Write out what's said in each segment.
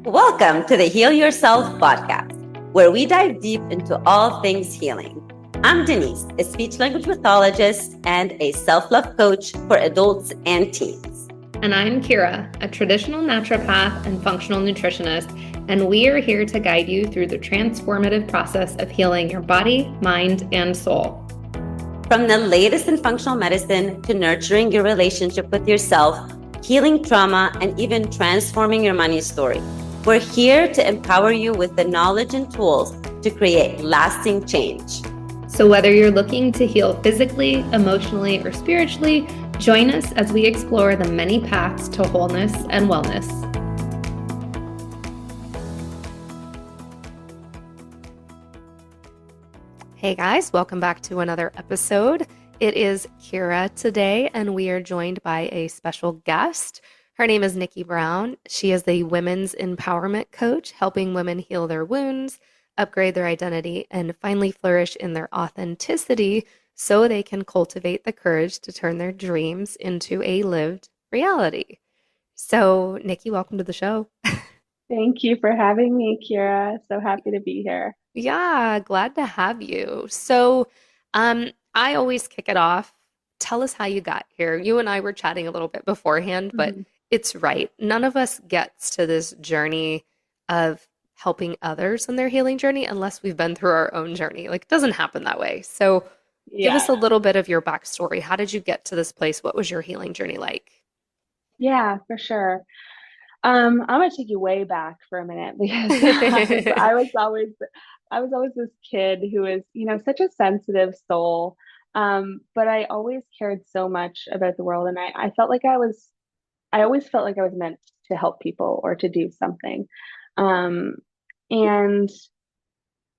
Welcome to the Heal Yourself podcast, where we dive deep into all things healing. I'm Denise, a speech language pathologist and a self-love coach for adults and teens. And I'm Kira, a traditional naturopath and functional nutritionist, and we are here to guide you through the transformative process of healing your body, mind, and soul. From the latest in functional medicine to nurturing your relationship with yourself, healing trauma, and even transforming your money story, we're here to empower you with the knowledge and tools to create lasting change. So whether you're looking to heal physically, emotionally, or spiritually, join us as we explore the many paths to wholeness and wellness. Hey guys, welcome back to another episode. It is Kira today, and we are joined by a special guest. Her name is Nikki Brown. She is the women's empowerment coach, helping women heal their wounds, upgrade their identity, and finally flourish in their authenticity so they can cultivate the courage to turn their dreams into a lived reality. So, Nikki, welcome to the show. Thank you for having me, Kira. So happy to be here. Yeah, glad to have you. So, I always kick it off. Tell us how you got here. You and I were chatting a little bit beforehand, but it's right. None of us gets to this journey of helping others in their healing journey unless we've been through our own journey. Like, it doesn't happen that way. So, give us a little bit of your backstory. How did you get to this place? What was your healing journey like? Yeah, for sure. I'm gonna take you way back for a minute because I was always this kid who was, such a sensitive soul. But I always cared so much about the world, and I always felt like I was meant to help people or to do something. And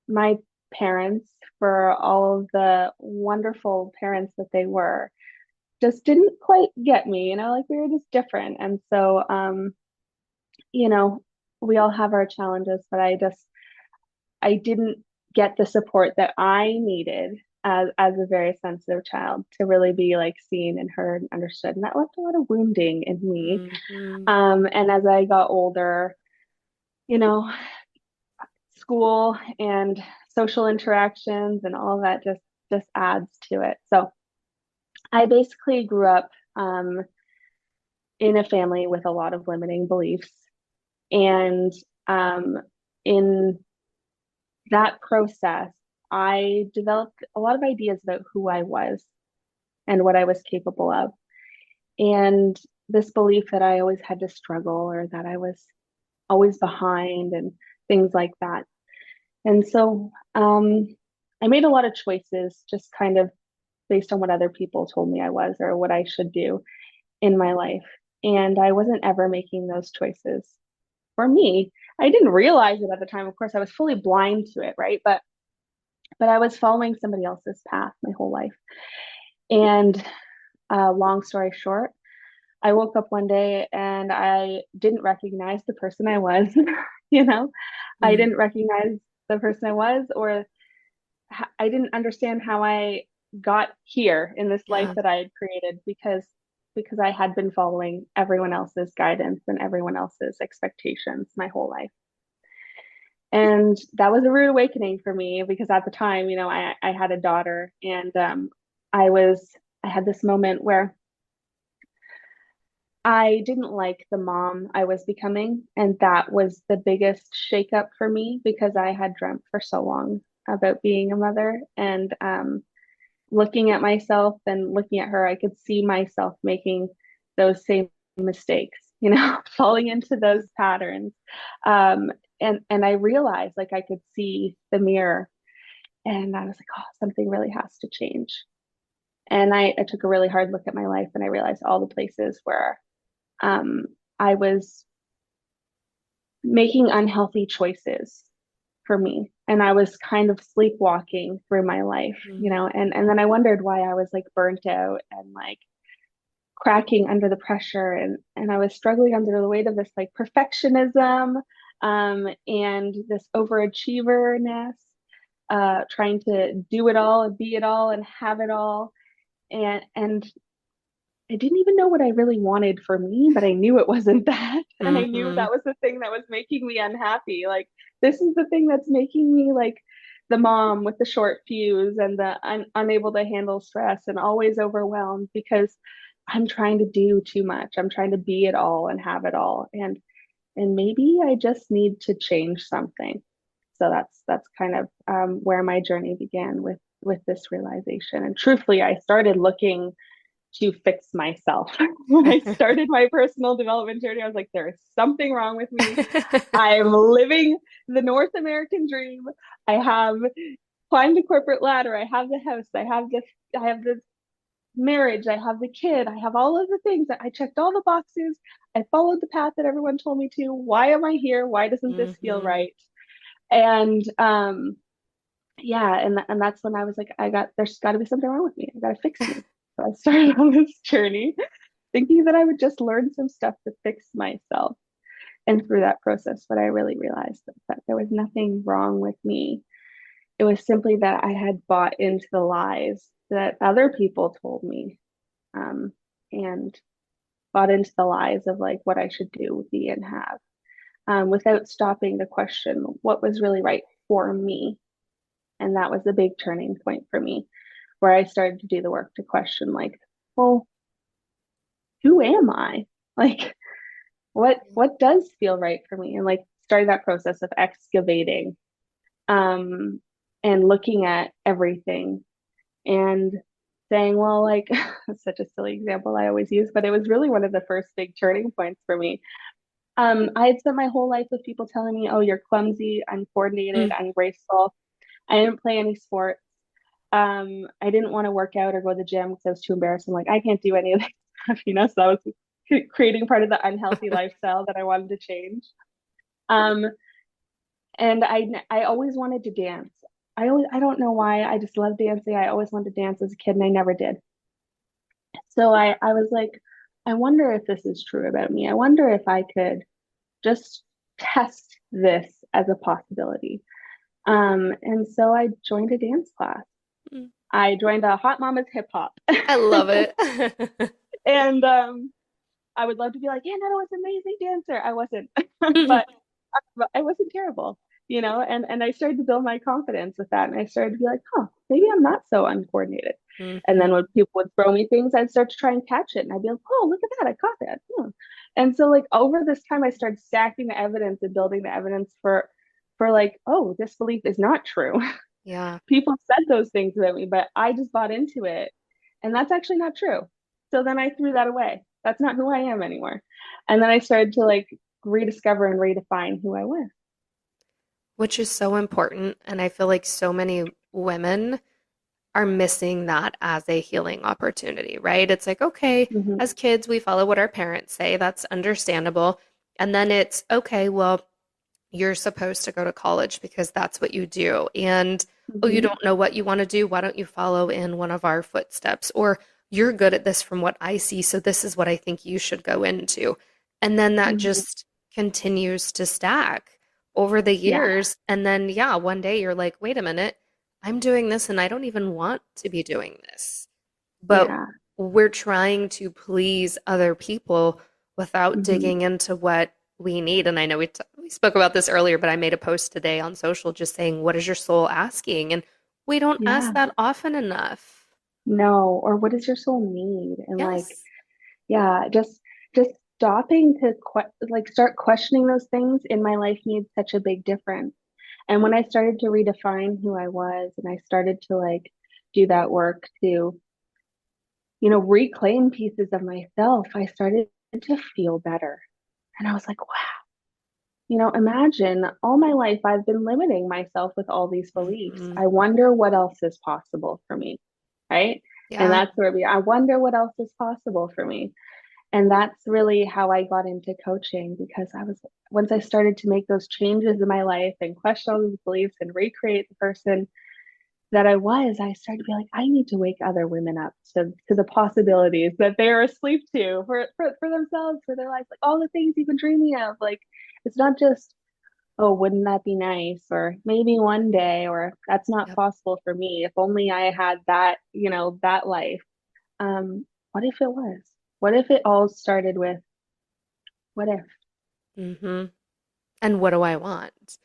my parents, for all of the wonderful parents that they were, just didn't quite get me, like we were just different. And so, we all have our challenges, but I didn't get the support that I needed as a very sensitive child to really be like seen and heard and understood. And that left a lot of wounding in me. And as I got older, you know, school and social interactions and all of that just adds to it. So I basically grew up in a family with a lot of limiting beliefs. And in that process, I developed a lot of ideas about who I was and what I was capable of. And this belief that I always had to struggle or that I was always behind and things like that. And so I made a lot of choices just kind of based on what other people told me I was or what I should do in my life. And I wasn't ever making those choices for me. I didn't realize it at the time. Of course, I was fully blind to it, right? But I was following somebody else's path my whole life. And long story short, I woke up one day and I didn't recognize the person I was. I didn't recognize the person I was, or I didn't understand how I got here in this life that I had created because I had been following everyone else's guidance and everyone else's expectations my whole life. And that was a rude awakening for me because at the time, I had a daughter, and I had this moment where I didn't like the mom I was becoming. And that was the biggest shakeup for me because I had dreamt for so long about being a mother. And looking at myself and looking at her, I could see myself making those same mistakes, falling into those patterns. And I realized like I could see the mirror, and I was like, oh, something really has to change. And I took a really hard look at my life, and I realized all the places where I was making unhealthy choices for me. And I was kind of sleepwalking through my life, and then I wondered why I was like burnt out and like cracking under the pressure. And I was struggling under the weight of this like perfectionism and this overachieverness, trying to do it all and be it all and have it all. And I didn't even know what I really wanted for me, but I knew it wasn't that. And I knew Hmm. that was the thing that was making me unhappy. Like, this is the thing that's making me like the mom with the short fuse and the unable to handle stress and always overwhelmed because I'm trying to do too much. I'm trying to be it all and have it all. And maybe I just need to change something. So that's kind of where my journey began with this realization. And truthfully, I started looking to fix myself. When I started my personal development journey, I was like, there is something wrong with me. I'm living the North American dream. I have climbed the corporate ladder. I have the house. I have the marriage. I have the kid. I have all of the things that I checked all the boxes. I followed the path that everyone told me to. Why am I here? Why doesn't this feel Hmm. right? And yeah, and that's when I was like, there's got to be something wrong with me. I got to fix me. So I started on this journey thinking that I would just learn some stuff to fix myself. And through that process, what I really realized that there was nothing wrong with me. It was simply that I had bought into the lies that other people told me, and bought into the lies of like what I should do, be, and have, without stopping to question what was really right for me. And that was the big turning point for me, where I started to do the work to question, like, well, who am I? Like, what does feel right for me? And like starting that process of excavating, um, and looking at everything and saying, well, like, such a silly example I always use, but it was really one of the first big turning points for me. I had spent my whole life with people telling me, oh, you're clumsy, uncoordinated, ungraceful. I didn't play any sports. I didn't want to work out or go to the gym because I was too embarrassed. I'm like, I can't do any of that stuff, you know. So that was creating part of the unhealthy lifestyle that I wanted to change. Um, and I always wanted to dance. I don't know why. I just love dancing. I always wanted to dance as a kid, and I never did. So I was like, I wonder if this is true about me. I wonder if I could just test this as a possibility. And so I joined a dance class. I joined a Hot Mama's Hip Hop. I love it. And I would love to be like, yeah, no, I was an amazing dancer. I wasn't, but I wasn't terrible, you know. And I started to build my confidence with that, and I started to be like, oh, maybe I'm not so uncoordinated. And then Hmm. when people would throw me things, I'd start to try and catch it, and I'd be like, oh, look at that, I caught that. Hmm. And so like over this time, I started stacking the evidence and building the evidence for like, oh, this belief is not true. Yeah. People said those things about me, but I just bought into it. And that's actually not true. So then I threw that away. That's not who I am anymore. And then I started to like rediscover and redefine who I was. Which is so important. And I feel like so many women are missing that as a healing opportunity, right? It's like, okay, Mm-hmm. as kids, we follow what our parents say. That's understandable. And then it's, okay, well, you're supposed to go to college because that's what you do. And oh, you Mm-hmm. don't know what you want to do. Why don't you follow in one of our footsteps? Or you're good at this from what I see. So this is what I think you should go into. And then that Mm-hmm. just continues to stack over the Yeah. years. And then, yeah, one day you're like, wait a minute, I'm doing this and I don't even want to be doing this. But Yeah. we're trying to please other people without Mm-hmm. digging into what we need. And I know we spoke about this earlier, but I made a post today on social just saying, what is your soul asking? And we don't ask Yeah. that often enough. No. Or what does your soul need? And like, Yes. yeah, just stopping to like start questioning those things in my life made such a big difference. And when I started to redefine who I was and I started to like do that work to, you know, reclaim pieces of myself, I started to feel better. And I was like, wow, you know, imagine all my life I've been limiting myself with all these beliefs. Hmm. I wonder what else is possible for me. Right. And Yeah. that's where I wonder what else is possible for me. And that's really how I got into coaching because once I started to make those changes in my life and question all those beliefs and recreate the person that I started to be like, I need to wake other women up to the possibilities that they're asleep to for themselves, for their life, like all the things you've been dreaming of. Like, it's not just, oh, wouldn't that be nice? Or maybe one day, or that's not Yep. possible for me. If only I had that, you know, that life. What if it was? What if it all started with what if, Mm-hmm. And what do I want?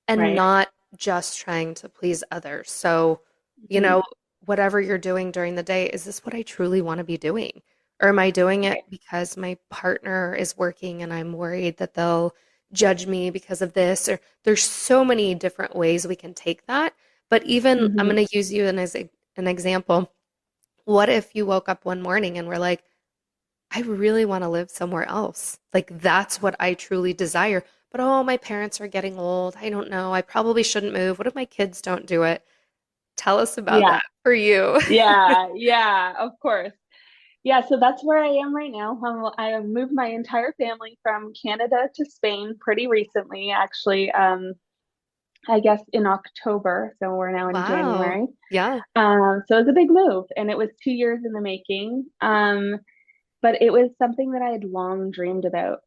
And right? not just trying to please others. So, you Mhm. know, whatever you're doing during the day, is this what I truly want to be doing? Or am I doing it Right. because my partner is working and I'm worried that they'll judge me because of this? Or there's so many different ways we can take that. But even I'm Hmm. going to use you as an example. What if you woke up one morning and were like, I really want to live somewhere else. Like that's what I truly desire. But oh, my parents are getting old. I don't know. I probably shouldn't move. What if my kids don't do it? Tell us about Yeah. that for you. Yeah. Yeah. Of course. Yeah. So that's where I am right now. I have moved my entire family from Canada to Spain pretty recently, actually. I guess in October. So we're now in Wow. January. Yeah. So it was a big move, and it was 2 years in the making. But it was something that I had long dreamed about.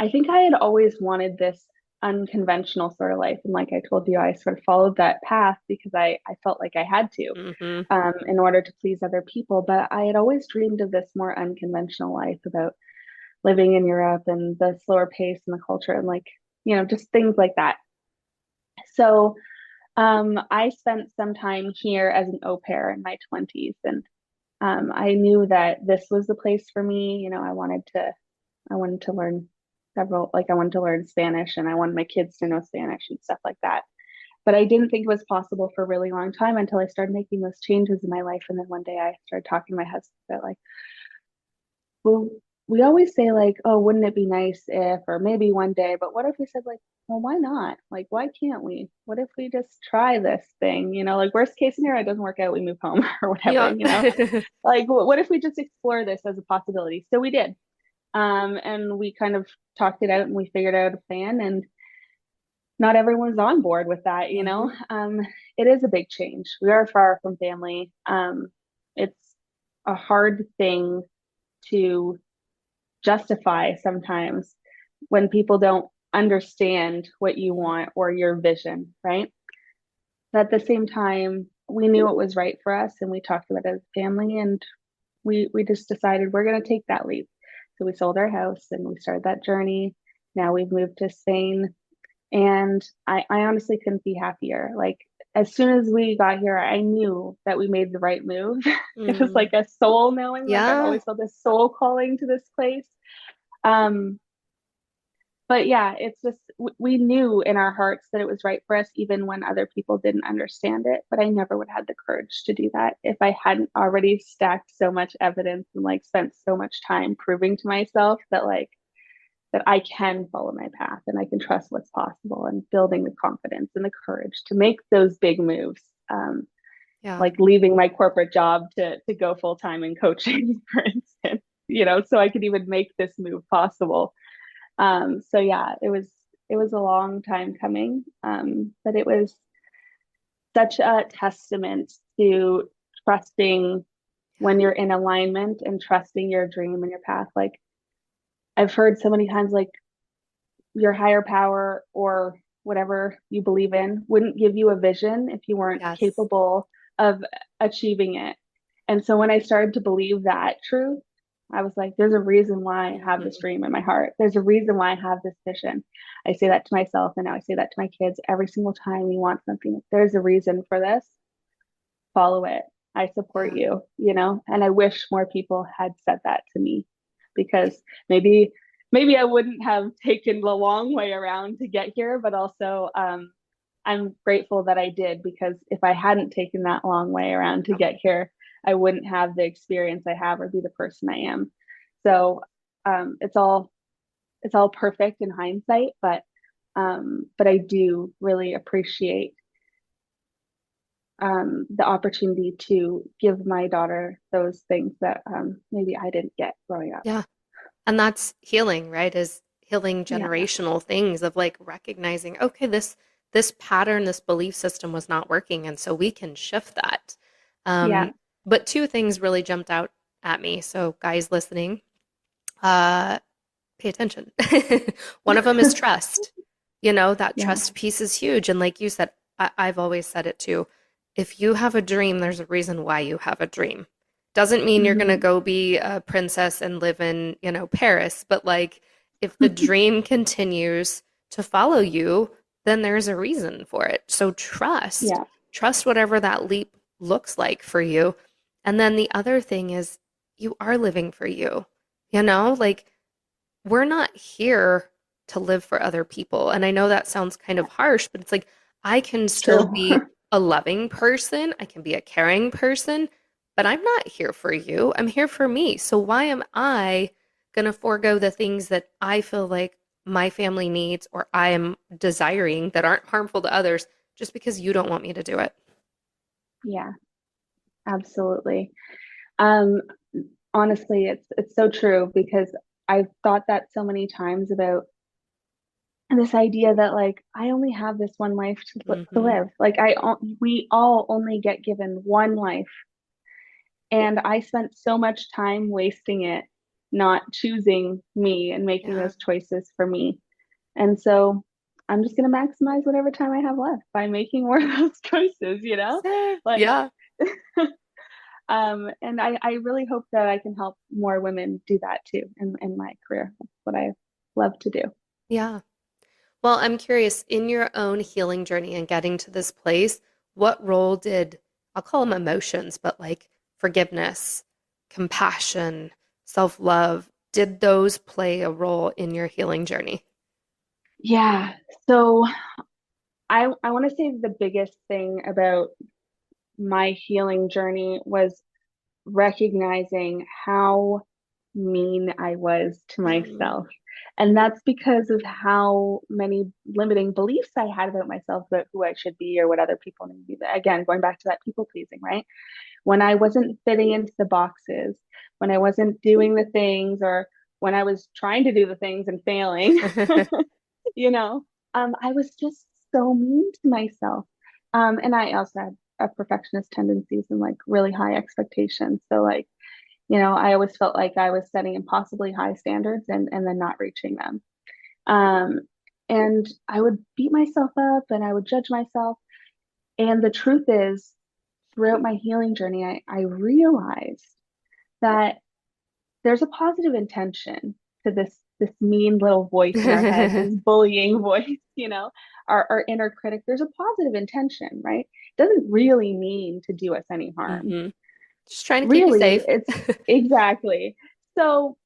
I think I had always wanted this unconventional sort of life. And like I told you, I sort of followed that path because I felt like I had to Mm-hmm. in order to please other people. But I had always dreamed of this more unconventional life about living in Europe and the slower pace and the culture and like, just things like that. So I spent some time here as an au pair in my 20s, and I knew that this was the place for me. I wanted to learn I wanted to learn Spanish, and I wanted my kids to know Spanish and stuff like that. But I didn't think it was possible for a really long time until I started making those changes in my life. And then one day I started talking to my husband about like, well, we always say like, oh, wouldn't it be nice if, or maybe one day, but what if we said like, well, why not? Like, why can't we? What if we just try this thing? Like worst case scenario, it doesn't work out, we move home or whatever, Yeah. like what if we just explore this as a possibility? So we did. And we kind of talked it out and we figured out a plan, and not everyone's on board with that. Hmm. It is a big change. We are far from family. It's a hard thing to justify sometimes when people don't understand what you want or your vision, right? But at the same time, we knew it was right for us and we talked about it as a family, and we just decided we're going to take that leap. So we sold our house and we started that journey. Now we've moved to Spain, and I honestly couldn't be happier. Like as soon as we got here, I knew that we made the right move. It was Mm. like a soul knowing, like I've Yeah. always felt this soul calling to this place. Um, but yeah, it's just we knew in our hearts that it was right for us, even when other people didn't understand it. But I never would have had the courage to do that if I hadn't already stacked so much evidence and like spent so much time proving to myself that I can follow my path and I can trust what's possible, and building the confidence and the courage to make those big moves. Yeah. Like leaving my corporate job to go full time in coaching, for instance, so I could even make this move possible. So yeah, it was a long time coming, but it was such a testament to trusting when you're in alignment and trusting your dream and your path. Like I've heard so many times, like your higher power or whatever you believe in wouldn't give you a vision if you weren't Yes. capable of achieving it. And so when I started to believe that truth, I was like, there's a reason why I have this Hmm. dream in my heart. There's a reason why I have this vision. I say that to myself, and now I say that to my kids every single time you want something. There's a reason for this. Follow it. I support Yeah. you, and I wish more people had said that to me, because maybe I wouldn't have taken the long way around to get here, but also I'm grateful that I did, because if I hadn't taken that long way around to get here, I wouldn't have the experience I have or be the person I am. So it's all perfect in hindsight, but I do really appreciate the opportunity to give my daughter those things that maybe I didn't get growing up. Yeah. And that's healing, right? Is healing Yeah, generational things of like recognizing, okay, this pattern, this belief system was not working, and so we can shift that. yeah, Um, but two things really jumped out at me. So guys listening, uh, pay attention. One of them is trust. That yeah, trust piece is huge. And like you said, I've always said it too. If you have a dream, there's a reason why you have a dream. Doesn't mean you're going to Hmm. go be a princess and live in, Paris, but like if the dream continues to follow you, then there's a reason for it. So Yeah. trust whatever that leap looks like for you. And then the other thing is you are living for you. Like we're not here to live for other people. And I know that sounds kind of harsh, but it's like I can It's still true. be a loving person, I can be a caring person, but I'm not here for you. I'm here for me. So why am I going to forego the things that I feel like my family needs or I am desiring that aren't harmful to others just because you don't want me to do it? Yeah, absolutely. Um, Honestly, it's so true because I've thought that so many times about this idea that like I only have this one life to Hmm. live. Like we all only get given one life, and I spent so much time wasting it not choosing me and making Yeah. those choices for me. And so I'm just going to maximize whatever time I have left by making more of those choices, Same. Like Yeah. and I really hope that I can help more women do that too in my career. That's what I love to do. Yeah. Well, I'm curious, in your own healing journey and getting to this place, what role did, I'll call them emotions, but like forgiveness, compassion, self-love, did those play a role in your healing journey? Yeah. So I want to say the biggest thing about my healing journey was recognizing how mean I was to Mm. myself. And that's because of how many limiting beliefs I had about myself, about who I should be or what other people need to be. Again, going back to that people pleasing, right? When I wasn't fitting into the boxes, when I wasn't doing the things, or when I was trying to do the things and failing, you know, I was just so mean to myself. And I also had a perfectionist tendencies and like really high expectations. So like, I always felt like I was setting impossibly high standards and then not reaching them. Um, and I would beat myself up and I would judge myself. And the truth is, throughout my healing journey, I realized that there's a positive intention to this mean little voice in our head, this bullying voice, our inner critic. There's a positive intention, right? It doesn't really mean to do us any harm. Hmm. Just trying to keep you Really, safe. it's exactly. So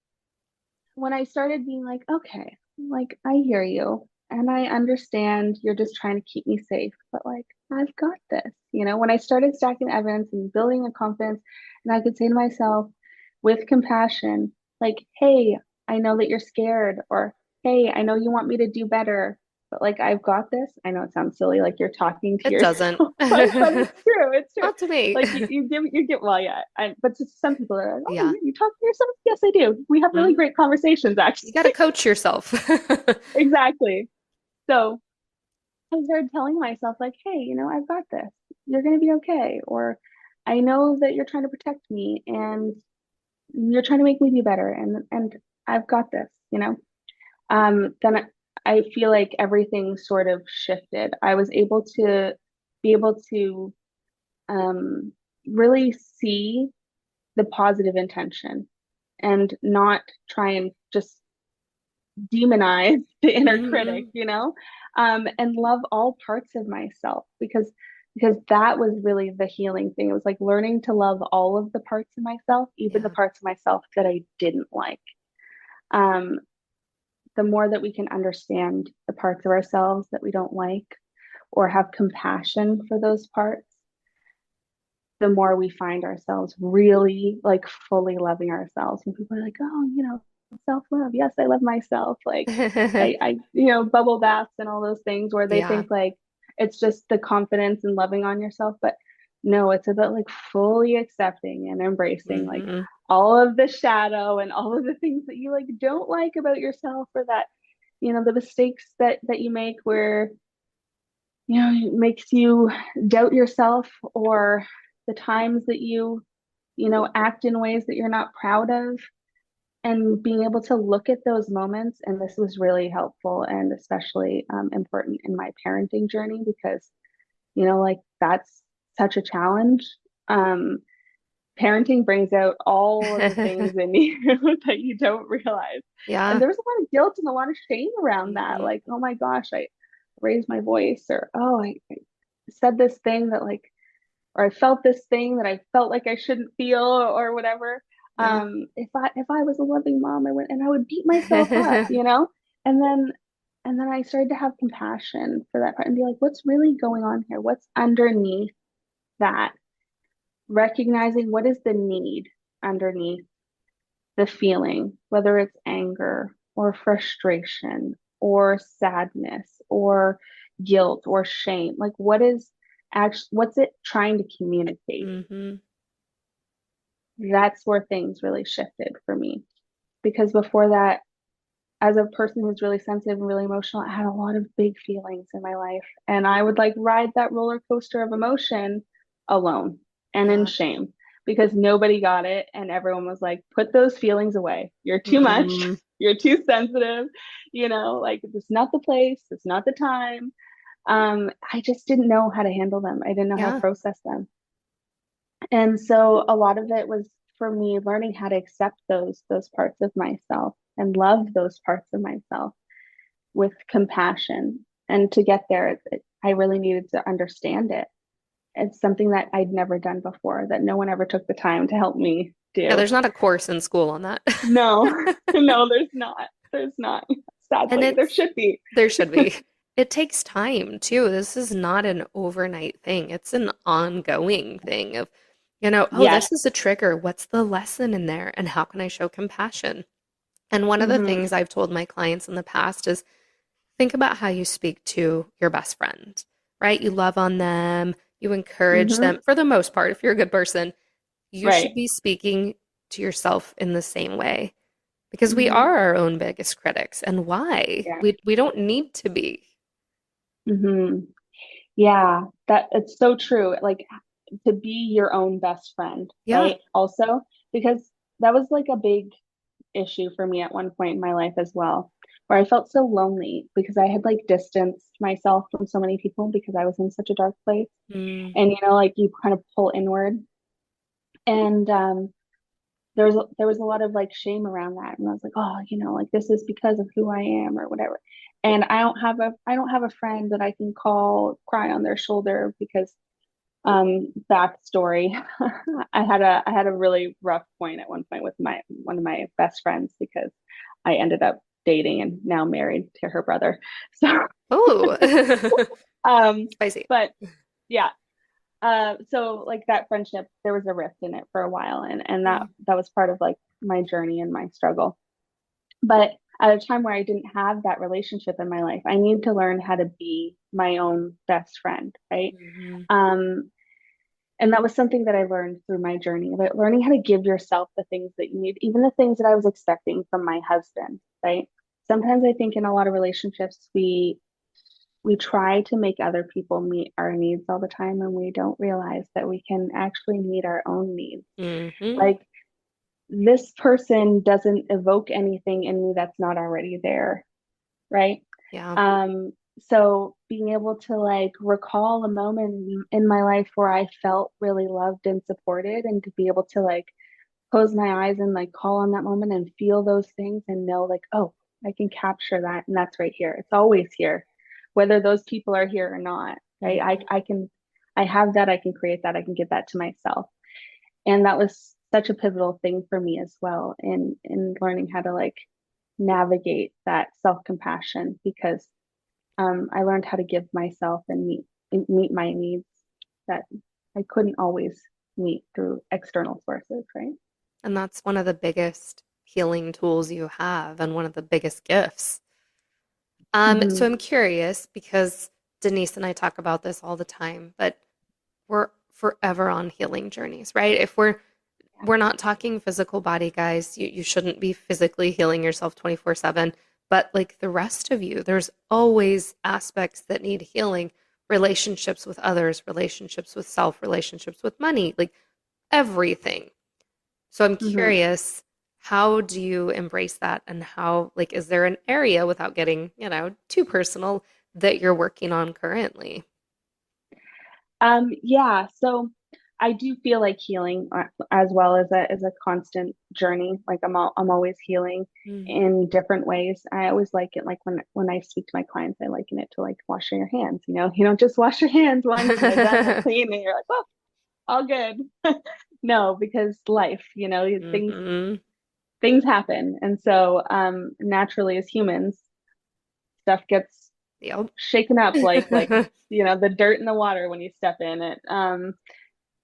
when I started being like, okay, like I hear you and I understand you're just trying to keep me safe, but like I've got this. When I started stacking evidence and building a confidence, and I could say to myself with compassion, like, hey, I know that you're scared, or hey, I know you want me to do better, but like I've got this. I know it sounds silly, like you're talking to It doesn't. yourself, but it's true. It's true. Not to me. Like you give well, yeah. But to some people are like, oh, Yeah. you talk to yourself? Yes, I do. We have really Mhm. great conversations, You got to actually. coach yourself. Exactly. So I started telling myself, like, hey, I've got this. You're going to be okay. Or I know that you're trying to protect me and you're trying to make me be better. And I've got this. Then I feel like everything sort of shifted. I was able to be able to um, really see the positive intention and not try and just demonize the inner critic, Hmm. and love all parts of myself because that was really the healing thing. It was like learning to love all of the parts of myself, even the Yeah. parts of myself that I didn't like. Um, the more that we can understand the parts of ourselves that we don't like or have compassion for those parts, the more we find ourselves really like fully loving ourselves. And people are like, oh, self-love. Yes, I love myself. Like bubble baths and all those things where they Yeah. think like it's just the confidence and loving on yourself. But no, it's about like fully accepting and embracing like Hmm. all of the shadow and all of the things that you like don't like about yourself, or that, the mistakes that you make where it makes you doubt yourself, or the times that you act in ways that you're not proud of, and being able to look at those moments. And this was really helpful and especially important in my parenting journey because, like that's such a challenge. Um, parenting brings out all of the things in you that you don't realize. And Yeah. there was a lot of guilt and a lot of shame around that. Hmm. Like, oh my gosh, I raised my voice, or oh, I said this thing that like, or I felt this thing that I felt like I shouldn't feel, or whatever. Yeah. If I was a loving mom, I would beat myself up, you know? And then I started to have compassion for that part and be like, what's really going on here? What's underneath that? Recognizing what is the need underneath the feeling, whether it's anger or frustration or sadness or guilt or shame. Like, what's it trying to communicate? Hmm. That's where things really shifted for me. Because before that, as a person who's really sensitive and really emotional, I had a lot of big feelings in my life. And I would like ride that roller coaster of emotion alone and in Yeah. shame because nobody got it. And everyone was like, put those feelings away. You're too much. Hmm. You're too sensitive. Like, it's not the place, it's not the time. I just didn't know how to handle them. I didn't know how to Yeah. process them. And so a lot of it was for me learning how to accept those parts of myself and love those parts of myself with compassion. And to get there, I really needed to understand it. It's something that I'd never done before, that no one ever took the time to help me Yeah, do. there's not a course in school on that. No, no, there's not. There's not. And Sadly, there should be. there should be. It takes time too. This is not an overnight thing. It's an ongoing thing of, oh, Yes. this is a trigger. What's the lesson in there? And how can I show compassion? And one of the Hmm. things I've told my clients in the past is think about how you speak to your best friend, right? You love on them, you encourage Hmm. them. For the most part, if you're a good person, you should Right. be speaking to yourself in the same way because we Hmm. are our own biggest critics. And why? Yeah. We don't need to be. Hmm. Yeah, that it's so true. Like, to be your own best friend, Yeah. right? Also, because that was like a big issue for me at one point in my life as well, where I felt so lonely because I had like distanced myself from so many people because I was in such a dark place. Mm, And like you kind of pull inward. And there was a lot of like shame around that. And I was like, oh, like this is because of who I am or whatever. And I don't have a friend that I can call, cry on their shoulder because backstory. I had a really rough point at one point with my one of my best friends because I ended up dating and now married to her brother. So oh, um spicy. but yeah. So like that friendship, there was a rift in it for a while, and that Mm, that was part of like my journey and my struggle. But at a time where I didn't have that relationship in my life, I needed to learn how to be my own best friend, right? mhm. Um, And that was something that I learned through my journey about learning how to give yourself the things that you need, even the things that I was expecting from my husband, right? Sometimes I think in a lot of relationships, we try to make other people meet our needs all the time, and we don't realize that we can actually meet our own needs. Mhm. Like, this person doesn't evoke anything in me that's not already there, right? Yeah. So being able to like recall a moment in my life where I felt really loved and supported, and to be able to like close my eyes and like call on that moment and feel those things and know like, oh, I can capture that, and that's right here. It's always here, whether those people are here or not, right? Mhm. I have that, I can create that, I can give that to myself. And that was such a pivotal thing for me as well in learning how to like navigate that self-compassion, because I learned how to give myself and meet my needs that I couldn't always meet through external sources, right? And that's one of the biggest healing tools you have and one of the biggest gifts. So Hmm. I'm curious because Denise and I talk about this all the time, but we're forever on healing journeys, right? If we're not talking physical body, guys, you shouldn't be physically healing yourself 24/7, but like the rest of you, there's always aspects that need healing, relationships with others, relationships with self, relationships with money, like everything. So I'm Hmm. curious, how do you embrace that and how like is there an area without getting, too personal that you're working on currently? Yeah. So I do feel like healing as well as a constant journey. Like I'm always healing Mm. in different ways. I always like it, like when I speak to my clients, I liken it to like washing your hands. You don't just wash your hands once and they're done, they're clean, and you're like, oh, all good. No, because life, Hmm. things happen, and so naturally as humans, stuff gets Yep. shaken up, like the dirt in the water when you step in it.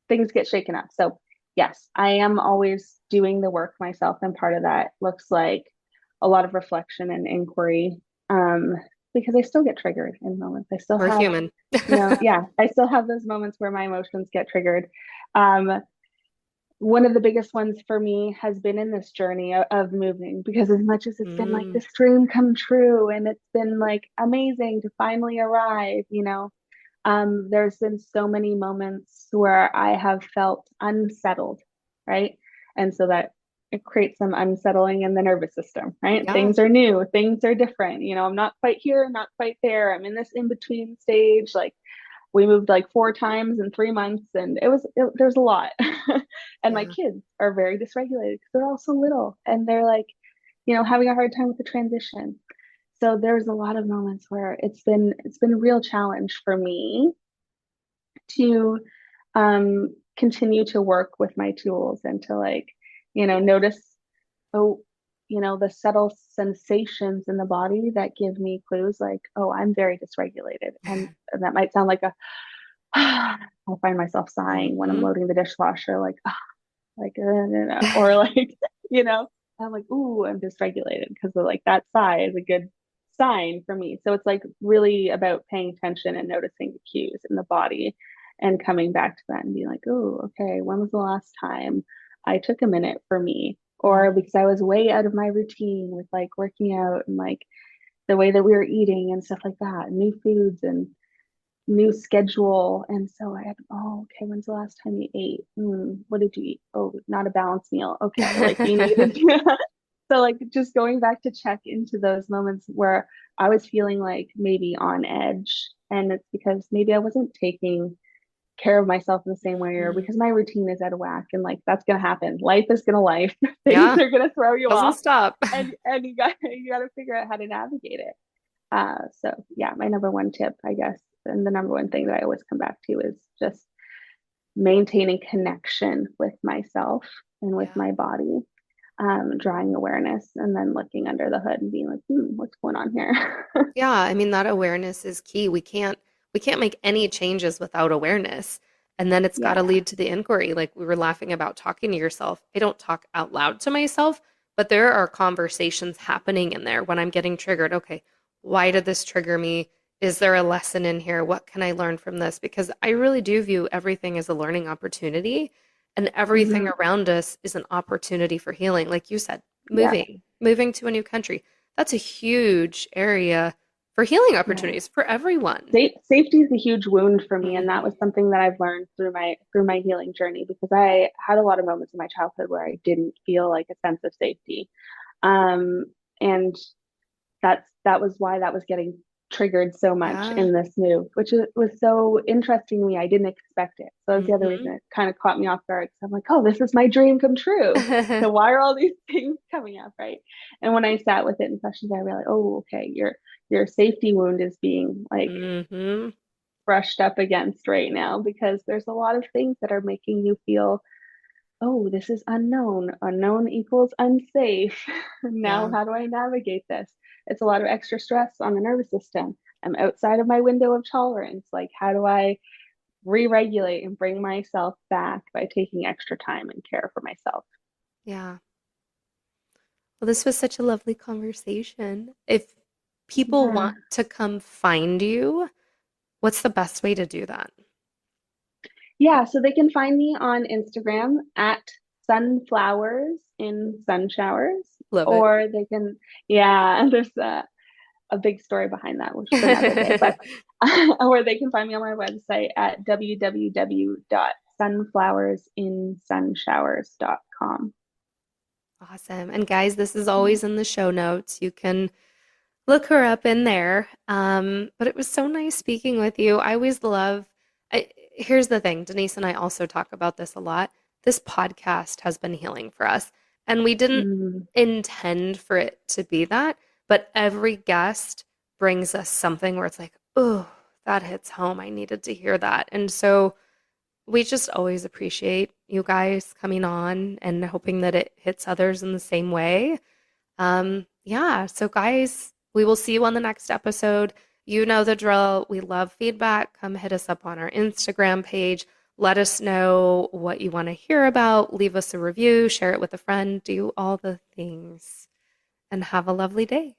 Things get shaken up. So yes, I am always doing the work myself, and part of that looks like a lot of reflection and inquiry, um, because I still get triggered in moments. I still We're have, human. yeah, I still have those moments where my emotions get triggered. Um, one of the biggest ones for me has been in this journey of moving, because as much as it's been like Mm. this dream come true and it's been like amazing to finally arrive, there's been so many moments where I have felt unsettled, right? And so that it creates some unsettling in the nervous system, right? Yeah. Things are new, things are different. I'm not quite here, not quite there. I'm in this in between stage. Like we moved like 4 times in 3 months, and there's a lot. And my Yeah. kids are very dysregulated because they're all so little, and they're like, having a hard time with the transition. So there's a lot of moments where it's been a real challenge for me to continue to work with my tools and to like, notice, oh, the subtle sensations in the body that give me clues like, oh, I'm very dysregulated. And that might sound like a, I'll find myself sighing when I'm Hmm. loading the dishwasher, like, or like, you know, I'm like, ooh, I'm dysregulated, because like that sigh is a good sign for me. So it's like really about paying attention and noticing the cues in the body and coming back to that and being like, oh, okay, when was the last time I took a minute for me? Or because I was way out of my routine with like working out and like the way that we were eating and stuff like that, new foods and new schedule. And so I had, oh, okay, when's the last time you ate? What did you eat? Oh, not a balanced meal. Okay, like you needed to. So like just going back to check into those moments where I was feeling like maybe on edge. And it's because maybe I wasn't taking care of myself in the same way, or Mm. because my routine is out of whack, and like that's gonna happen. Life is gonna life. Things Yeah. are gonna throw you Doesn't off, stop. and you gotta figure out how to navigate it. So yeah, my number one tip, I guess, and the number one thing that I always come back to is just maintaining connection with myself and with Yeah. my body, drawing awareness, and then looking under the hood and being like, what's going on here? Yeah, I mean that awareness is key. We can't make any changes without awareness. And then it's got to Yeah. lead to the inquiry. Like we were laughing about talking to yourself. I don't talk out loud to myself, but there are conversations happening in there when I'm getting triggered. Okay, why did this trigger me? Is there a lesson in here? What can I learn from this? Because I really do view everything as a learning opportunity, and everything Hmm. around us is an opportunity for healing. Like you said, Yeah. moving to a new country. That's a huge area for healing Yeah. opportunities for everyone. Safety is a huge wound for me, and that was Mhm. something that I've learned through my healing journey, because I had a lot of moments in my childhood where I didn't feel like a sense of safety. Um, and that was why that was getting triggered so much Yeah. in this move, which was so interesting to me. I didn't expect it. So that's the other reason Mhm. it kind of caught me off guard. So I'm like, oh, this is my dream come true. So why are all these things coming up, right? And when I sat with it in sessions, I realized, oh, okay, your safety wound is being like Mhm. brushed up against right now, because there's a lot of things that are making you feel, oh, this is unknown. Unknown equals unsafe. Now, Yeah. how do I navigate this? It's a lot of extra stress on the nervous system. I'm outside of my window of tolerance. Like, how do I re regulate and bring myself back by taking extra time and care for myself? Yeah. Well, this was such a lovely conversation. If people Yeah. want to come find you, what's the best way to do that? Yeah. So they can find me on Instagram at sunflowers in sun showers, Love it. or they can, yeah, and there's a big story behind that, which for another day. But or they can find me on my website at www.sunflowersinsunshowers.com. Awesome. And guys, this is always in the show notes. You can look her up in there. But it was so nice speaking with you. I always love, I, here's the thing, Denise and I also talk about this a lot. This podcast has been healing for us, and we didn't Mm, intend for it to be that, but every guest brings us something where it's like, oh, that hits home. I needed to hear that. And so we just always appreciate you guys coming on and hoping that it hits others in the same way. Yeah, so guys, we will see you on the next episode. You know the drill. We love feedback. Come hit us up on our Instagram page. Let us know what you want to hear about. Leave us a review, share it with a friend, do all the things, and have a lovely day.